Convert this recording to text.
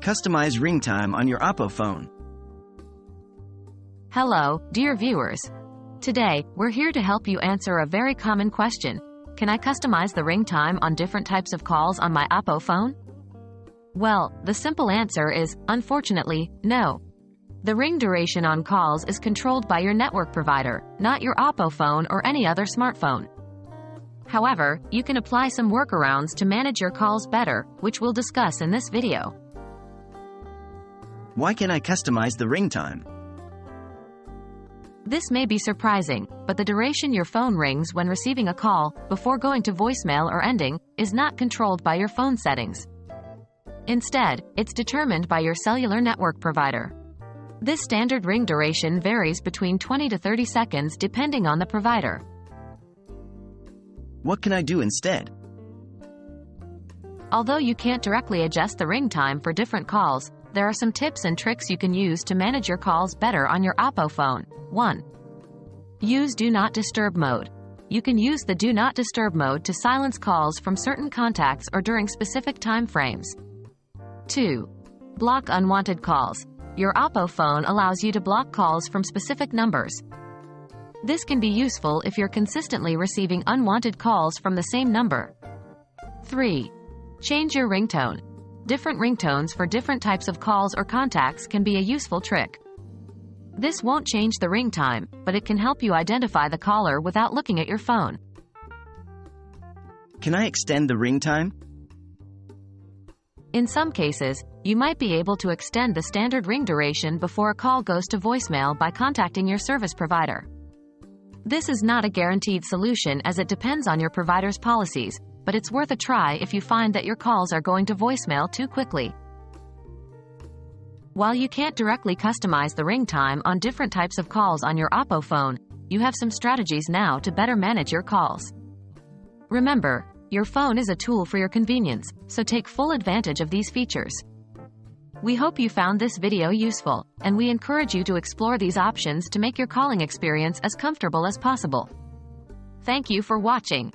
Customize ring time on your Oppo phone. Hello, dear viewers. Today, we're here to help you answer a very common question. Can I customize the ring time on different types of calls on my Oppo phone? Well, the simple answer is, unfortunately, no. The ring duration on calls is controlled by your network provider, not your Oppo phone or any other smartphone. However, you can apply some workarounds to manage your calls better, which we'll discuss in this video. Why can I customize the ring time? This may be surprising, but the duration your phone rings when receiving a call, before going to voicemail or ending, is not controlled by your phone settings. Instead, it's determined by your cellular network provider. This standard ring duration varies between 20 to 30 seconds depending on the provider. What can I do instead? Although you can't directly adjust the ring time for different calls, there are some tips and tricks you can use to manage your calls better on your Oppo phone. 1. Use Do Not Disturb mode. You can use the Do Not Disturb mode to silence calls from certain contacts or during specific time frames. 2. Block unwanted calls. Your Oppo phone allows you to block calls from specific numbers. This can be useful if you're consistently receiving unwanted calls from the same number. 3. Change your ringtone. Different ringtones for different types of calls or contacts can be a useful trick. This won't change the ring time, but it can help you identify the caller without looking at your phone. Can I extend the ring time? In some cases, you might be able to extend the standard ring duration before a call goes to voicemail by contacting your service provider. This is not a guaranteed solution as it depends on your provider's policies, but it's worth a try if you find that your calls are going to voicemail too quickly. While you can't directly customize the ring time on different types of calls on your Oppo phone, you have some strategies now to better manage your calls. Remember, your phone is a tool for your convenience, so take full advantage of these features. We hope you found this video useful, and we encourage you to explore these options to make your calling experience as comfortable as possible. Thank you for watching.